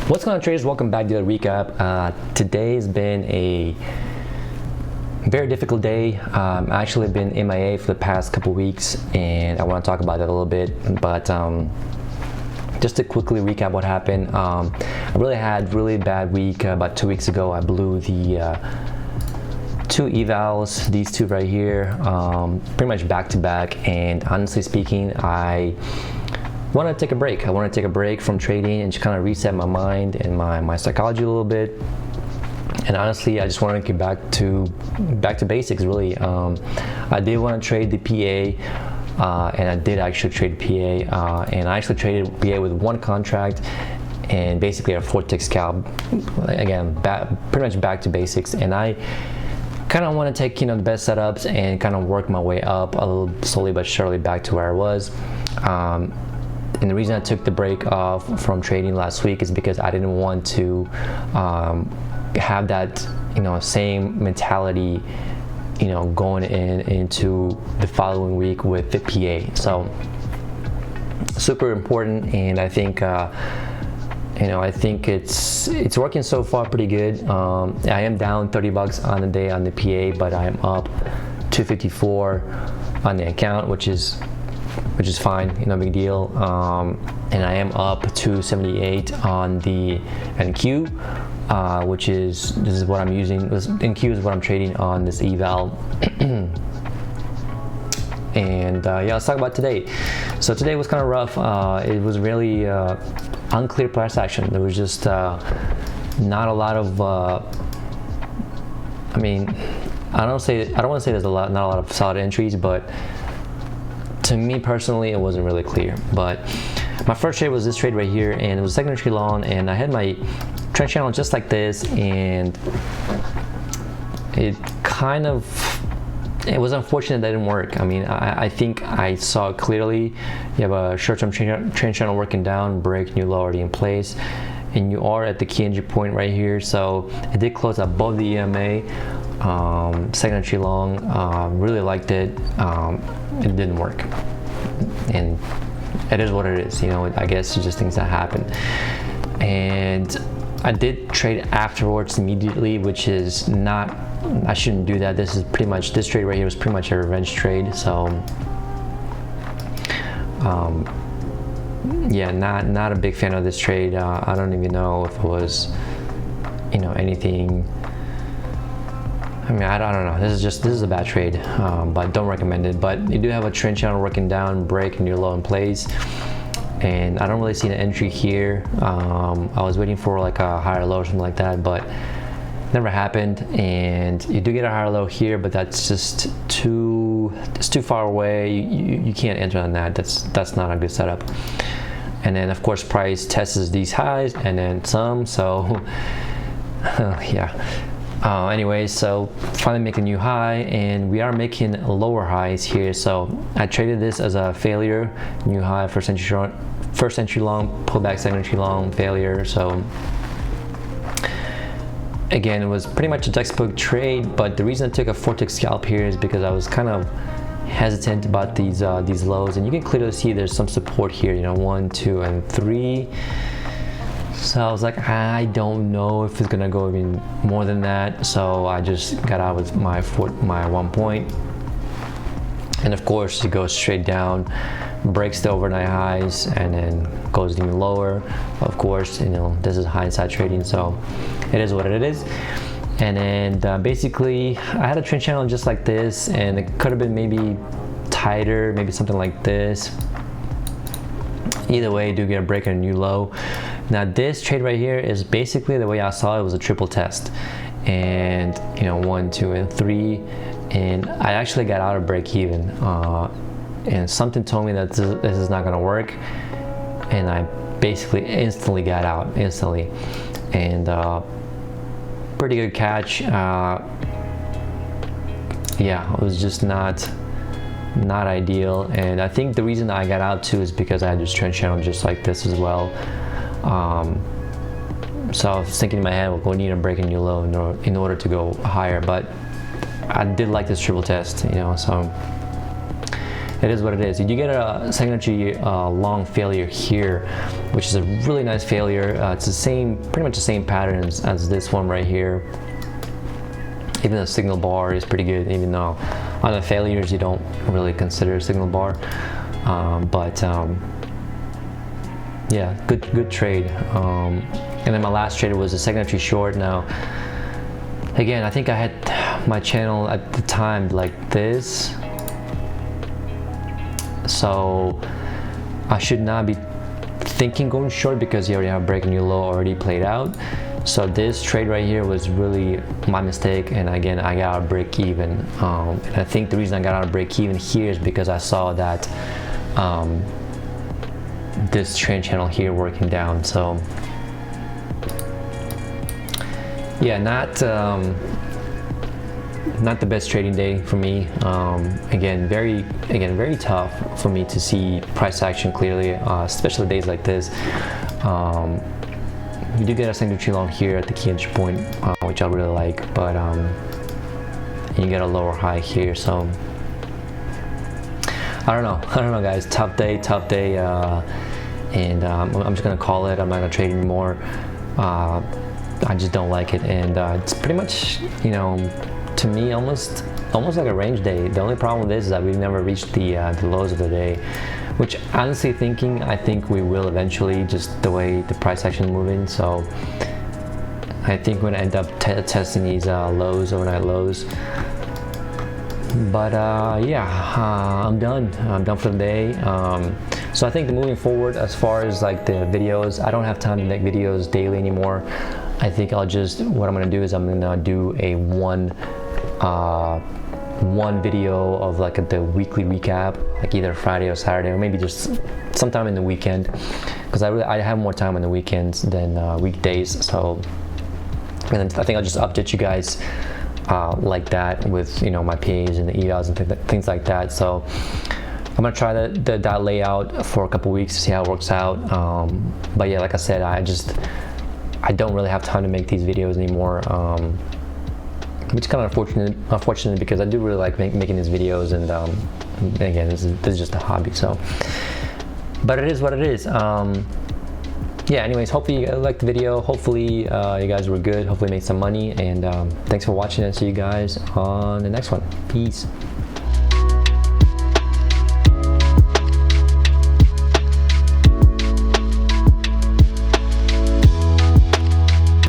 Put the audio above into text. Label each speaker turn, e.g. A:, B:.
A: What's going on, traders? Welcome back to the recap. Today's been a very difficult day. I've actually been MIA for the past couple weeks, and I want to talk about that a little bit. But just to quickly recap what happened, I really had a really bad week. About 2 weeks ago, I blew the two evals, these two right here, pretty much back to back. And honestly speaking, I want to take a break. I want to take a break from trading and just kind of reset my mind and my psychology a little bit. And honestly, I just want to get back to basics, really. I did want to trade the PA, and I did actually trade PA, and I actually traded PA with one contract and basically a 4-tick scalp. Again, pretty much back to basics. And I kind of want to take the best setups and kind of work my way up a little slowly but surely back to where I was. And the reason I took the break off from trading last week is because I didn't want to have that same mentality going into the following week with the PA. So super important, and I think I think it's working so far pretty good. I am down $30 on the day on the PA, but I am up $254 on the account, which is fine, no big deal. And I am up $278 on the NQ, which is, this is what I'm using. NQ is what I'm trading on this eval. And yeah, let's talk about today. So today was kind of rough. It was really unclear price action. There was just not a lot of I don't want to say there's not a lot of solid entries, but to me personally, it wasn't really clear. But my first trade was this trade right here, and it was second entry long, and I had my trend channel just like this, and it was unfortunate that it didn't work. I think I saw it clearly. You have a short-term trend channel working down, break, new low already in place, and you are at the key entry point right here. So it did close above the EMA. Second entry long, really liked it. It didn't work, and it is what it is. I guess it's just things that happen. And I did trade afterwards immediately, which is not, I shouldn't do that. This trade right here was pretty much a revenge trade. So yeah, not a big fan of this trade. I don't even know if it was anything. I don't know. This is a bad trade, but don't recommend it. But you do have a trend channel working down, break, and your low in place. And I don't really see an entry here. I was waiting for like a higher low or something like that, but never happened. And you do get a higher low here, but that's just too far away. You can't enter on that. That's not a good setup. And then of course price tests these highs and then some. So yeah. Anyways, so finally make a new high, and we are making lower highs here. So I traded this as a failure, new high, first entry long, pullback, second entry long, failure. So again, it was pretty much a textbook trade, but the reason I took a 4-tick scalp here is because I was kind of hesitant about these lows, and you can clearly see there's some support here, 1, 2, and 3. So I was like, I don't know if it's gonna go even more than that. So I just got out with my 1 point. And of course it goes straight down, breaks the overnight highs, and then goes even lower. Of course, this is hindsight trading, so it is what it is. And then basically I had a trend channel just like this, and it could have been maybe tighter, maybe something like this. Either way, do get a break and a new low. Now this trade right here is basically, the way I saw it, was a triple test, and 1, 2, and 3, and I actually got out of break even, and something told me that this is not going to work, and I basically instantly got out and pretty good catch. Yeah, it was just not ideal, and I think the reason I got out too is because I had this trend channel just like this as well. So I was thinking in my head, well, we need to break a new low in order to go higher, but I did like this triple test, so it is what it is. You do get a secondary long failure here, which is a really nice failure. It's the same, pretty much the same patterns as this one right here. Even the signal bar is pretty good, even though on the failures you don't really consider a signal bar. Yeah, good trade. And then my last trade was a secondary short. Now, again, I think I had my channel at the time like this, so I should not be thinking going short because you already have break and new low already played out. So this trade right here was really my mistake, and again I got out of break even. And I think the reason I got out of break even here is because I saw that this trend channel here working down. So yeah, not the best trading day for me. Again, very tough for me to see price action clearly, especially days like this. We do get a secondary long here at the key entry point, which I really like, but you get a lower high here. So I don't know guys, tough day, and I'm just gonna call it. I'm not gonna trade anymore. I just don't like it, and it's pretty much, you know, to me almost like a range day. The only problem with this is that we've never reached the lows of the day, which honestly I think we will eventually, just the way the price action is moving. So I think we're gonna end up testing these lows, overnight lows. But yeah, I'm done for the day. So I think moving forward, as far as like the videos, I don't have time to make videos daily anymore. I think what I'm gonna do is I'm gonna do a one video of like the weekly recap, like either Friday or Saturday, or maybe just sometime in the weekend, because I have more time on the weekends than weekdays. So, and then I think I'll just update you guys like that with, you know, my PAs and the evals and things like that. So I'm gonna try that layout for a couple weeks to see how it works out. But yeah, like I said, I don't really have time to make these videos anymore, which is kind of unfortunate because I do really like making these videos, and again, this is just a hobby. So, but it is what it is. Yeah, anyways, hopefully you guys liked the video. Hopefully you guys were good. Hopefully made some money, and thanks for watching, and see you guys on the next one. Peace.